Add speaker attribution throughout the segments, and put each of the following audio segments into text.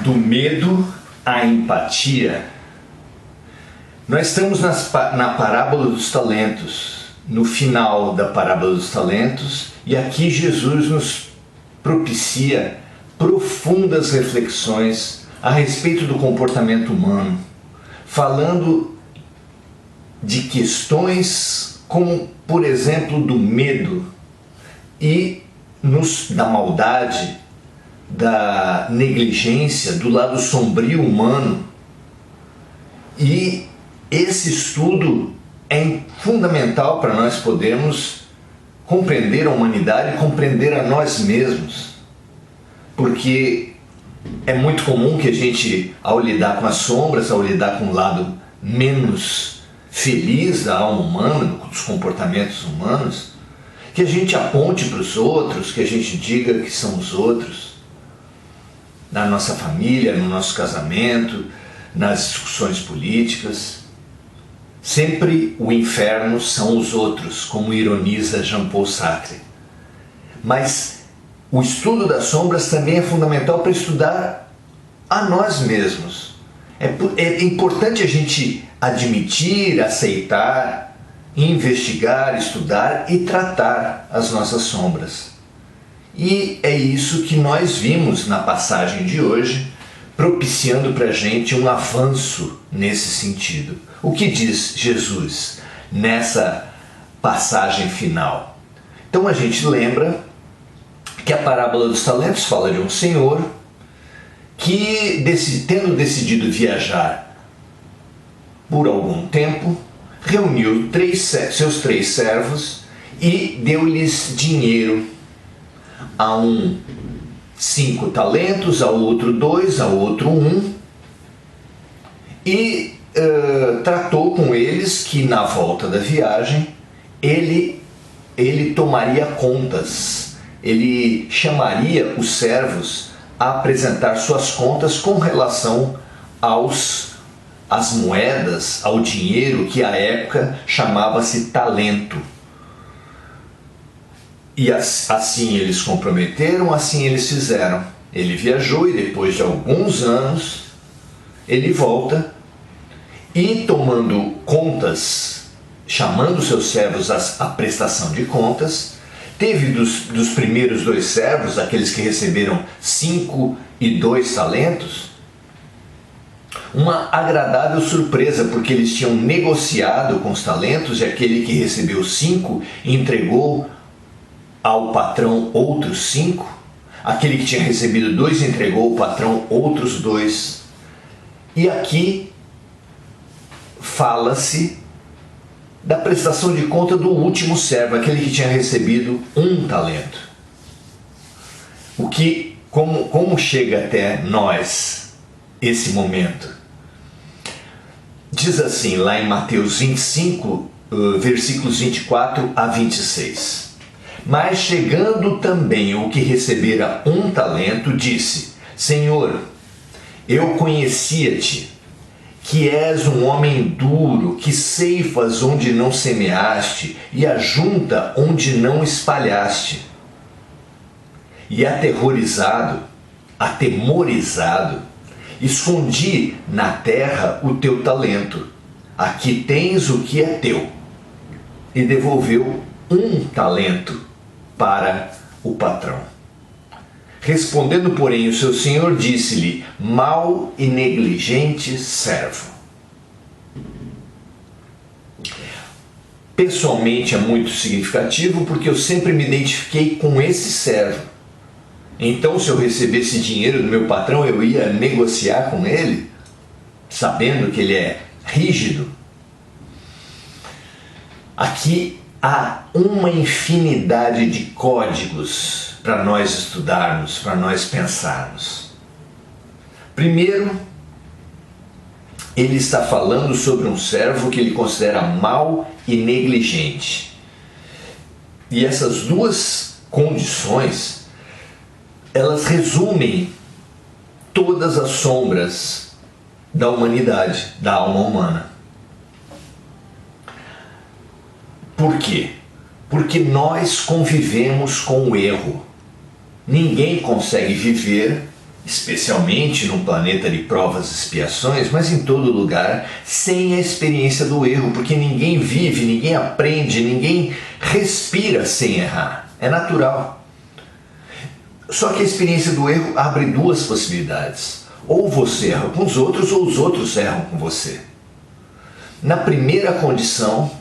Speaker 1: Do medo à empatia. Nós estamos na parábola dos talentos, no final da parábola dos talentos, e aqui Jesus nos propicia profundas reflexões a respeito do comportamento humano, falando de questões como, por exemplo, do medo e da maldade, da negligência, do lado sombrio humano. E esse estudo é fundamental para nós podermos compreender a humanidade, compreender a nós mesmos, porque é muito comum que a gente, ao lidar com as sombras, ao lidar com o lado menos feliz da alma humana, dos comportamentos humanos, que a gente aponte para os outros, que a gente diga que são os outros, na nossa família, no nosso casamento, nas discussões políticas. Sempre o inferno são os outros, como ironiza Jean-Paul Sartre. Mas o estudo das sombras também é fundamental para estudar a nós mesmos. É importante a gente admitir, aceitar, investigar, estudar e tratar as nossas sombras. E é isso que nós vimos na passagem de hoje, propiciando para a gente um avanço nesse sentido. O que diz Jesus nessa passagem final? Então a gente lembra que a parábola dos talentos fala de um senhor que, tendo decidido viajar por algum tempo, reuniu seus 3 servos e deu-lhes dinheiro. A um 5 talentos, ao outro 2, ao outro 1, e tratou com eles que na volta da viagem ele tomaria contas, ele chamaria os servos a apresentar suas contas com relação às moedas, ao dinheiro que à época chamava-se talento. E assim eles comprometeram, assim eles fizeram. Ele viajou e depois de alguns anos ele volta e, tomando contas, chamando seus servos à prestação de contas, teve dos primeiros 2 servos, aqueles que receberam 5 e 2 talentos, uma agradável surpresa, porque eles tinham negociado com os talentos e aquele que recebeu 5 entregou ao patrão outros 5, aquele que tinha recebido 2 entregou ao patrão outros 2. E aqui fala-se da prestação de conta do último servo, aquele que tinha recebido 1 talento. Como chega até nós esse momento? Diz assim, lá em Mateus 25, versículos 24 a 26. Mas chegando também o que recebera 1 talento, disse: Senhor, eu conhecia-te, que és um homem duro, que ceifas onde não semeaste e ajunta onde não espalhaste. E atemorizado, escondi na terra o teu talento. Aqui tens o que é teu. E devolveu 1 talento para o patrão. Respondendo, porém, o seu senhor disse-lhe: mau e negligente servo. Pessoalmente é muito significativo, porque eu sempre me identifiquei com esse servo. Então, se eu recebesse dinheiro do meu patrão, eu ia negociar com ele, sabendo que ele é rígido. Aqui há uma infinidade de códigos para nós estudarmos, para nós pensarmos. Primeiro, ele está falando sobre um servo que ele considera mau e negligente. E essas 2 condições, elas resumem todas as sombras da humanidade, da alma humana. Por quê? Porque nós convivemos com o erro. Ninguém consegue viver especialmente num planeta de provas e expiações, mas em todo lugar, sem a experiência do erro, porque ninguém vive, ninguém aprende, ninguém respira sem errar. É natural. Só que a experiência do erro abre duas possibilidades. Ou você erra com os outros, ou os outros erram com você. Na primeira condição,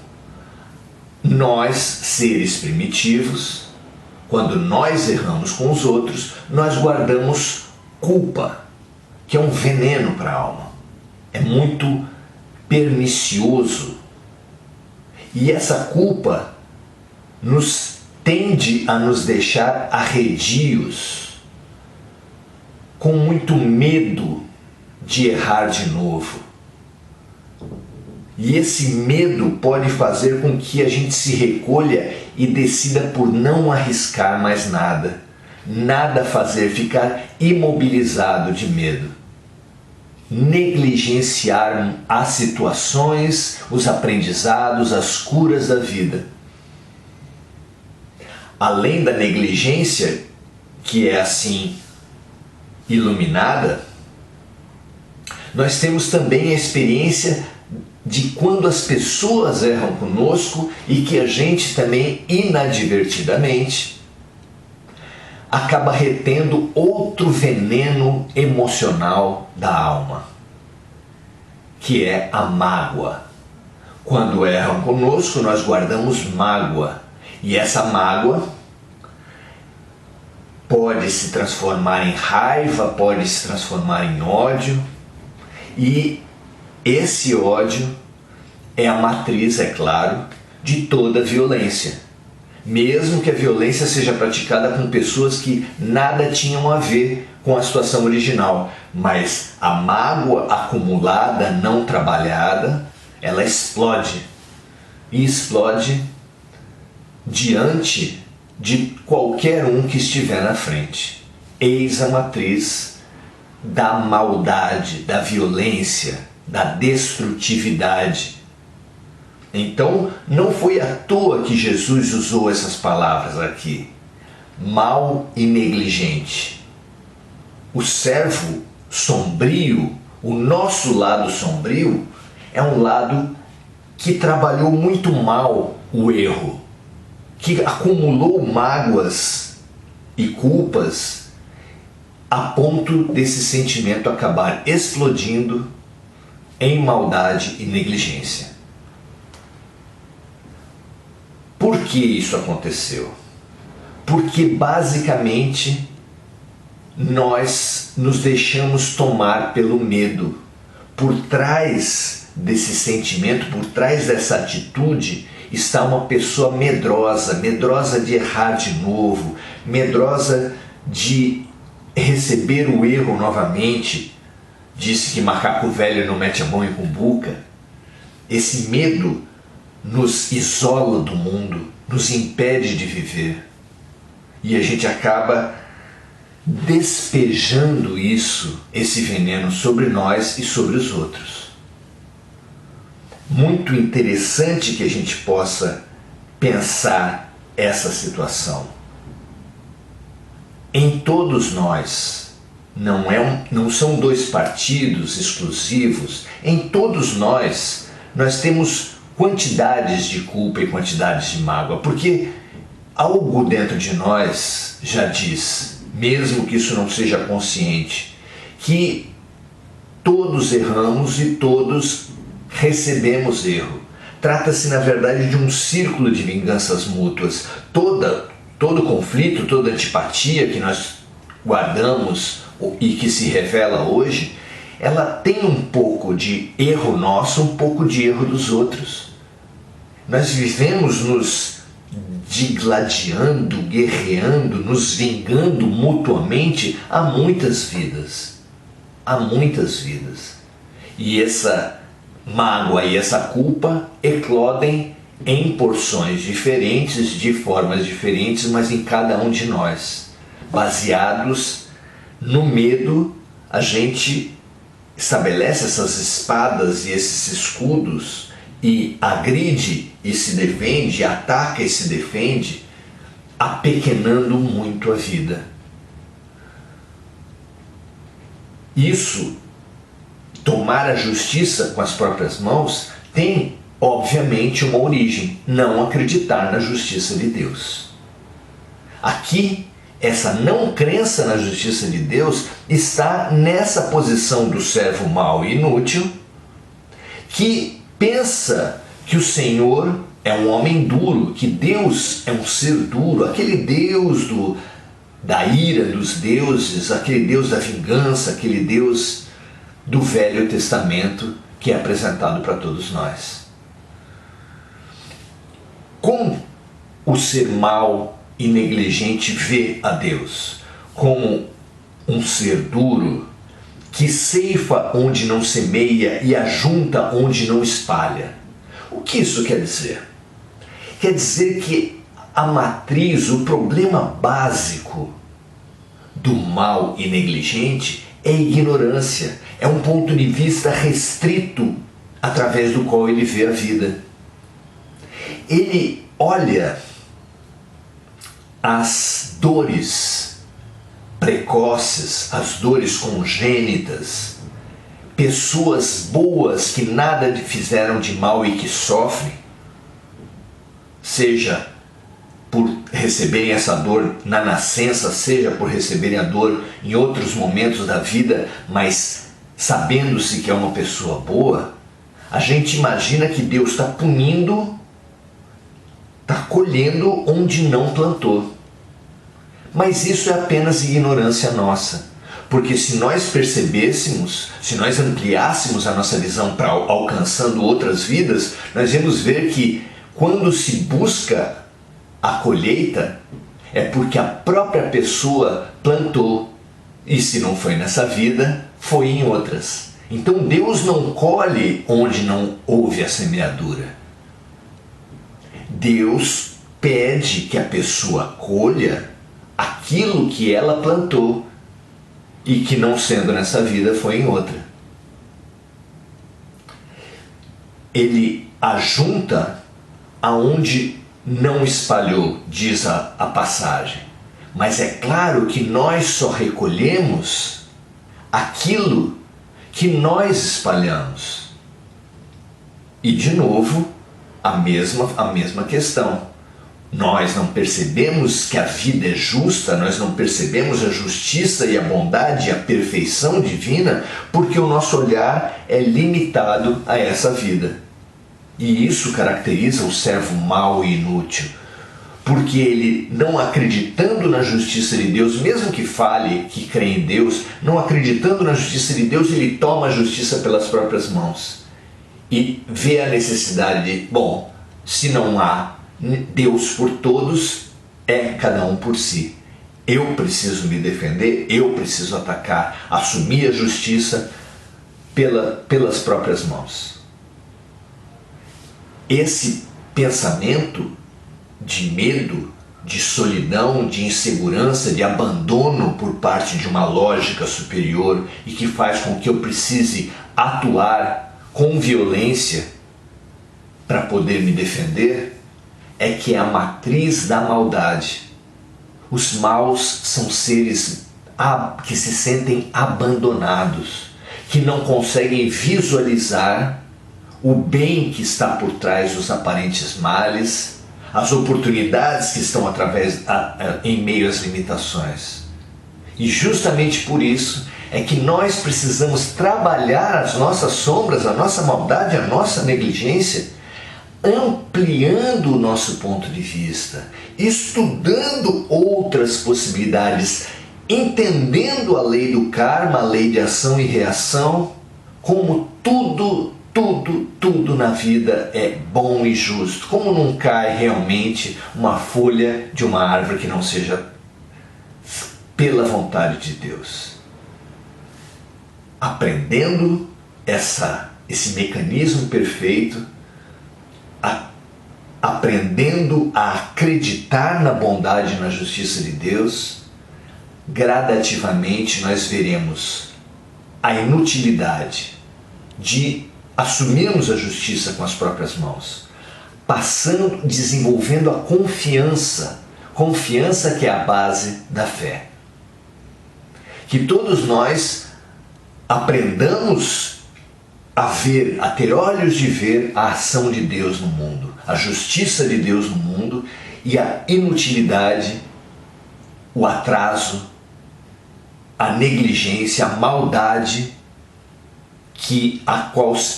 Speaker 1: nós, seres primitivos, quando nós erramos com os outros, nós guardamos culpa, que é um veneno para a alma. É muito pernicioso. E essa culpa tende a nos deixar arredios, com muito medo de errar de novo. E esse medo pode fazer com que a gente se recolha e decida por não arriscar mais nada. Nada fazer, ficar imobilizado de medo. Negligenciar as situações, os aprendizados, as curas da vida. Além da negligência, que é assim iluminada, nós temos também a experiência de quando as pessoas erram conosco e que a gente também inadvertidamente acaba retendo outro veneno emocional da alma, que é a mágoa. Quando erram conosco, nós guardamos mágoa, e essa mágoa pode se transformar em raiva, pode se transformar em ódio, e esse ódio é a matriz, é claro, de toda violência. Mesmo que a violência seja praticada com pessoas que nada tinham a ver com a situação original, mas a mágoa acumulada, não trabalhada, ela explode. E explode diante de qualquer um que estiver na frente. Eis a matriz da maldade, da violência, da destrutividade. Então, não foi à toa que Jesus usou essas palavras aqui. Mau e negligente. O servo sombrio, o nosso lado sombrio, é um lado que trabalhou muito mal o erro, que acumulou mágoas e culpas a ponto desse sentimento acabar explodindo em maldade e negligência. Por que isso aconteceu? Porque basicamente nós nos deixamos tomar pelo medo. Por trás desse sentimento, por trás dessa atitude, está uma pessoa medrosa, medrosa de errar de novo, medrosa de receber o erro novamente. Disse que macaco velho não mete a mão em cumbuca. Esse medo nos isola do mundo, nos impede de viver. E a gente acaba despejando esse veneno sobre nós e sobre os outros. Muito interessante que a gente possa pensar essa situação. Em todos nós, não são dois partidos exclusivos, em todos nós temos quantidades de culpa e quantidades de mágoa, porque algo dentro de nós já diz, mesmo que isso não seja consciente, que todos erramos e todos recebemos erro. Trata-se, na verdade, de um círculo de vinganças mútuas. Todo conflito, toda antipatia que nós guardamos e que se revela hoje, ela tem um pouco de erro nosso, um pouco de erro dos outros. Nós vivemos nos digladiando, guerreando, nos vingando mutuamente há muitas vidas. Há muitas vidas. E essa mágoa e essa culpa eclodem em porções diferentes, de formas diferentes, mas em cada um de nós. Baseados no medo, a gente estabelece essas espadas e esses escudos e agride e se defende, ataca e se defende, apequenando muito a vida. isso, tomar a justiça com as próprias mãos, tem, obviamente, uma origem: não acreditar na justiça de Deus. Aqui, essa não crença na justiça de Deus está nessa posição do servo mau e inútil, que pensa que o Senhor é um homem duro, que Deus é um ser duro, aquele Deus da ira dos deuses, aquele Deus da vingança, aquele Deus do Velho Testamento que é apresentado para todos nós. Como o ser mau e negligente vê a Deus? Como um ser duro que ceifa onde não semeia e ajunta onde não espalha. O que isso quer dizer? Quer dizer que a matriz, o problema básico do mal e negligente é a ignorância, é um ponto de vista restrito através do qual ele vê a vida. Ele olha as dores precoces, as dores congênitas, pessoas boas que nada fizeram de mal e que sofrem, seja por receberem essa dor na nascença, seja por receberem a dor em outros momentos da vida, mas sabendo-se que é uma pessoa boa, a gente imagina que Deus está punindo, está colhendo onde não plantou. Mas isso é apenas ignorância nossa, porque se nós percebêssemos, se nós ampliássemos a nossa visão para alcançando outras vidas, nós íamos ver que quando se busca a colheita, é porque a própria pessoa plantou, e se não foi nessa vida, foi em outras. Então Deus não colhe onde não houve a semeadura. Deus pede que a pessoa colha aquilo que ela plantou e que, não sendo nessa vida, foi em outra. Ele ajunta aonde não espalhou, diz a passagem. Mas é claro que nós só recolhemos aquilo que nós espalhamos. E de novo, a mesma questão. Nós não percebemos que a vida é justa, nós não percebemos a justiça e a bondade e a perfeição divina porque o nosso olhar é limitado a essa vida. E isso caracteriza o servo mau e inútil, porque ele, não acreditando na justiça de Deus, mesmo que fale que crê em Deus, não acreditando na justiça de Deus, ele toma a justiça pelas próprias mãos e vê a necessidade de, bom, se não há Deus por todos, é cada um por si. Eu preciso me defender, eu preciso atacar, assumir a justiça pelas próprias mãos. Esse pensamento de medo, de solidão, de insegurança, de abandono por parte de uma lógica superior e que faz com que eu precise atuar com violência para poder me defender, é que é a matriz da maldade. Os maus são seres que se sentem abandonados, que não conseguem visualizar o bem que está por trás dos aparentes males, as oportunidades que estão em meio às limitações. E justamente por isso é que nós precisamos trabalhar as nossas sombras, a nossa maldade, a nossa negligência, ampliando o nosso ponto de vista, estudando outras possibilidades, entendendo a lei do karma, a lei de ação e reação, como tudo na vida é bom e justo, como não cai realmente uma folha de uma árvore que não seja pela vontade de Deus. Aprendendo esse mecanismo perfeito, aprendendo a acreditar na bondade e na justiça de Deus, gradativamente nós veremos a inutilidade de assumirmos a justiça com as próprias mãos, desenvolvendo a confiança que é a base da fé. Que todos nós aprendamos a ter olhos de ver a ação de Deus no mundo, a justiça de Deus no mundo e a inutilidade, o atraso, a negligência, a maldade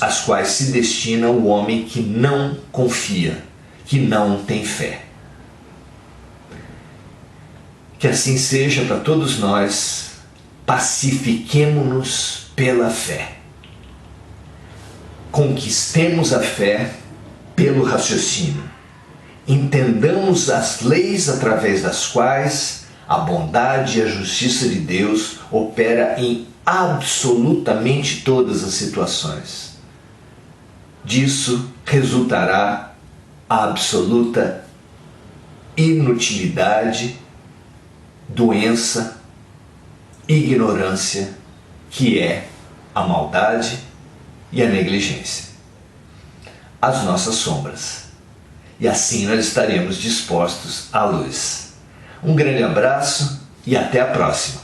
Speaker 1: às quais se destina o homem que não confia, que não tem fé. Que assim seja para todos nós. Pacifiquemo-nos pela fé. Conquistemos a fé pelo raciocínio. Entendamos as leis através das quais a bondade e a justiça de Deus opera em absolutamente todas as situações. Disso resultará a absoluta inutilidade, doença, ignorância, que é a maldade e a negligência, as nossas sombras. E assim nós estaremos dispostos à luz. Um grande abraço e até a próxima.